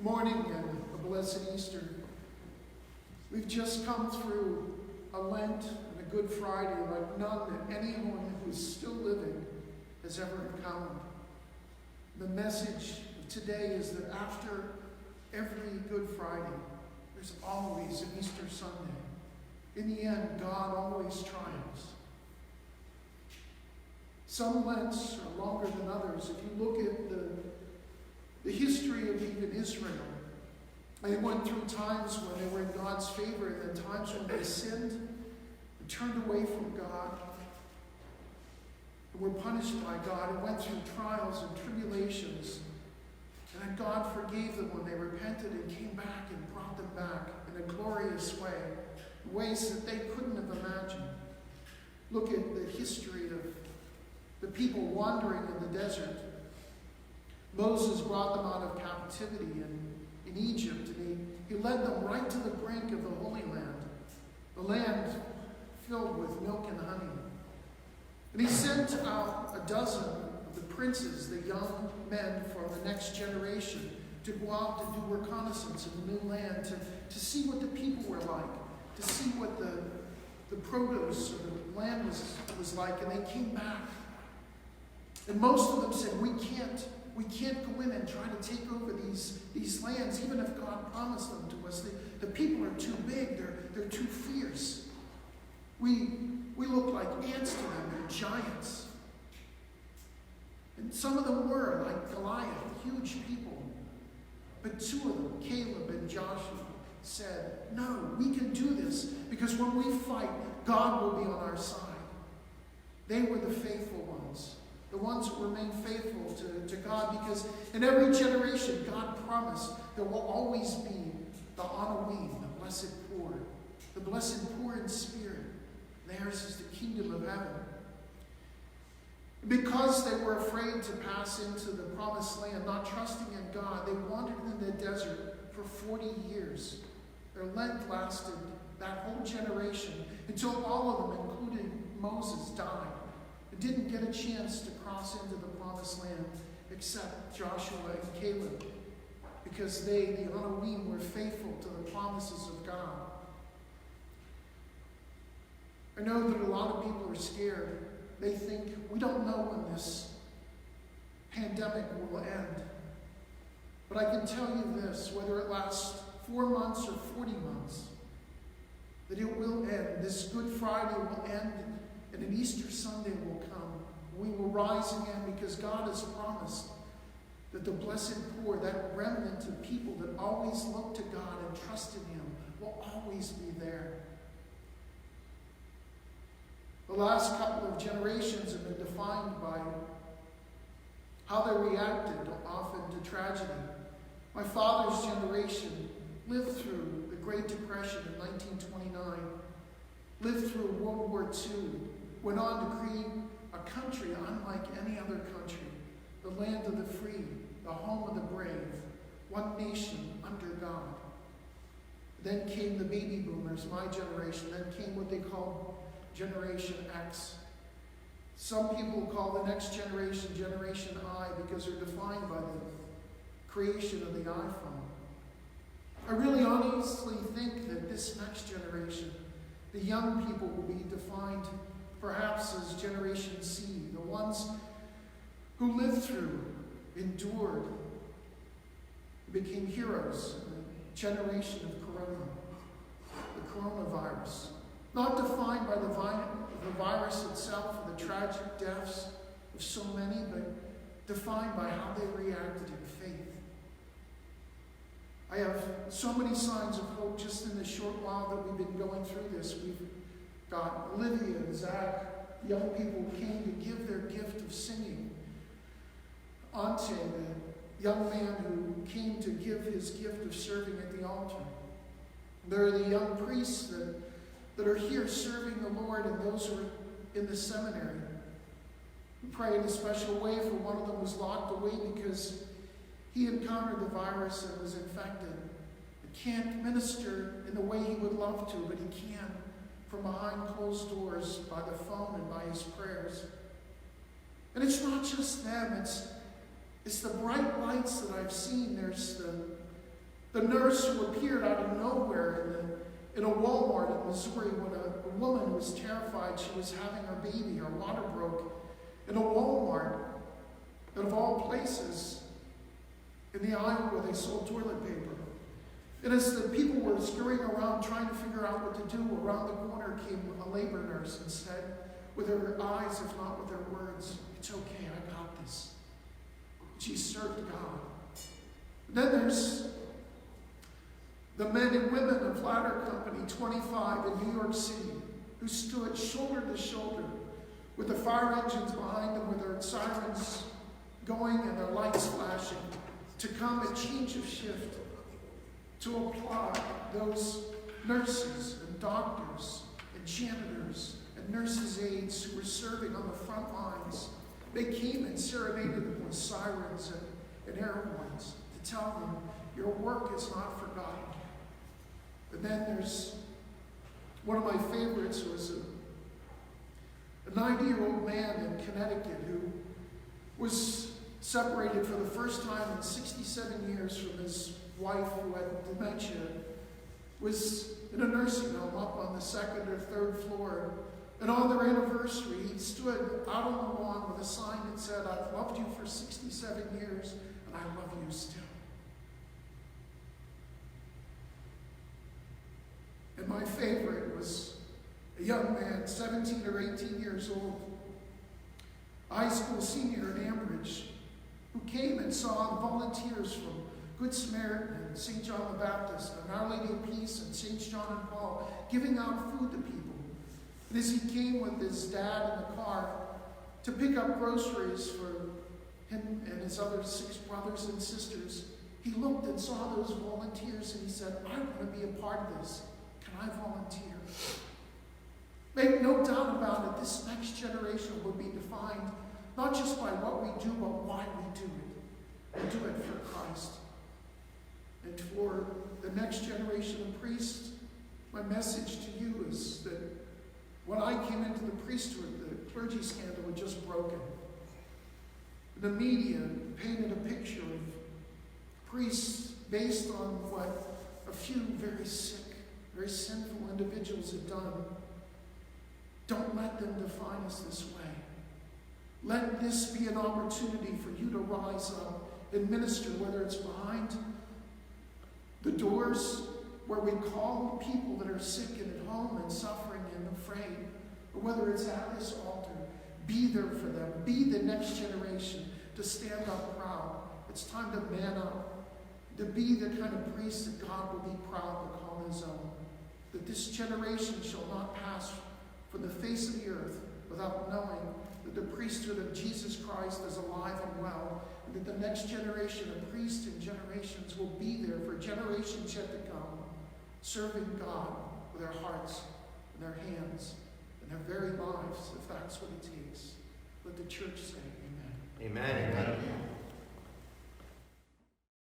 Good morning and a blessed Easter. We've just come through a Lent and a Good Friday like none that anyone who is still living has ever encountered. The message of today is that after every Good Friday, there's always an Easter Sunday. In the end, God always triumphs. Some Lents are longer than others. If you look at the history of even Israel, they went through times when they were in God's favor and then times when they sinned and turned away from God and were punished by God and went through trials and tribulations. And then God forgave them when they repented and came back and brought them back in a glorious way, in ways that they couldn't have imagined. Look at the history of the people wandering in the desert. Moses brought them out of captivity in Egypt, and he led them right to the brink of the Holy Land, the land filled with milk and honey. And he sent out a dozen of the princes, the young men from the next generation, to go out to do reconnaissance of the new land, to see what the people were like, to see what the produce of the land was like. And they came back. And most of them said, we can't go in and try to take over these lands, even if God promised them to us. The people are too big. They're too fierce. We look like ants to them. They're giants. And some of them were like Goliath, huge people. But two of them, Caleb and Joshua, said, no, we can do this because when we fight, God will be on our side. They were the faithful ones. The ones who remain faithful to God, because in every generation, God promised there will always be the Anawim, the blessed poor in spirit. Theirs is the kingdom of heaven. Because they were afraid to pass into the promised land, not trusting in God, they wandered in the desert for 40 years. Their Lent lasted that whole generation until all of them, including Moses, died. Didn't get a chance to cross into the promised land except Joshua and Caleb, because they, the Anawim, were faithful to the promises of God. I know that a lot of people are scared. They think, we don't know when this pandemic will end. But I can tell you this, whether it lasts 4 months or 40 months, that it will end. This Good Friday will end, and an Easter Sunday will come. We will rise again because God has promised that the blessed poor, that remnant of people that always look to God and trust in Him, will always be there. The last couple of generations have been defined by how they reacted often to tragedy. My father's generation lived through the Great Depression in 1929, lived through World War II, went on to create a country unlike any other country, the land of the free, the home of the brave, one nation under God. Then came the baby boomers, my generation. Then came what they call Generation X. Some people call the next generation Generation I because they're defined by the creation of the iPhone. I really honestly think that this next generation, the young people, will be defined perhaps as Generation C, the ones who lived through, endured, became heroes in the generation of the coronavirus. Not defined by the virus itself or the tragic deaths of so many, but defined by how they reacted in faith. I have so many signs of hope just in the short while that we've been going through this. We've got Olivia and Zach, young people who came to give their gift of singing. Ante, the young man who came to give his gift of serving at the altar. There are the young priests that are here serving the Lord, and those who are in the seminary. We pray in a special way for one of them who's locked away because he encountered the virus and was infected. He can't minister in the way he would love to, but he can from behind closed doors by the phone and by his prayers. And it's not just them, it's the bright lights that I've seen. There's The nurse who appeared out of nowhere in a Walmart in Missouri when a woman was terrified she was having her baby. Her water broke in a Walmart, and of all places, in the aisle where they sold toilet paper. And as the people were scurrying around trying to figure out what to do, around the corner came a labor nurse and said, with her eyes, if not with her words, "It's okay, I got this." She served God. Then there's the men and women of Ladder Company 25 in New York City who stood shoulder to shoulder with the fire engines behind them, with their sirens going and their lights flashing, to come and change of shift, to applaud those nurses and doctors and janitors and nurses' aides who were serving on the front lines. They came and serenaded them with sirens and air horns to tell them, your work is not forgotten. And then there's one of my favorites was a 90-year-old man in Connecticut who was separated for the first time in 67 years from his wife who had dementia, was in a nursing home up on the second or third floor. And on their anniversary, he stood out on the lawn with a sign that said, "I've loved you for 67 years, and I love you still." And my favorite was a young man, 17 or 18 years old, a high school senior in Ambridge, who came and saw volunteers from Good Samaritan and St. John the Baptist and Our Lady of Peace and St. John and Paul giving out food to people. And as he came with his dad in the car to pick up groceries for him and his other 6 brothers and sisters, he looked and saw those volunteers and he said, "I want to be a part of this. Can I volunteer?" Make no doubt about it, this next generation will be defined not just by what we do, but why we do it. We do it for Christ. And for the next generation of priests, my message to you is that when I came into the priesthood, the clergy scandal had just broken. The media painted a picture of priests based on what a few very sick, very sinful individuals had done. Don't let them define us this way. Let this be an opportunity for you to rise up and minister, whether it's behind the doors where we call people that are sick and at home and suffering and afraid, or whether it's at this altar. Be there for them. Be the next generation to stand up proud. It's time to man up, to be the kind of priest that God will be proud to call his own. That this generation shall not pass from the face of the earth without knowing that the priesthood of Jesus Christ is alive and well, and that the next generation of priests and generations will be there for generations yet to come, serving God with their hearts and their hands and their very lives, if that's what it takes. Let the church say amen. Amen. Amen.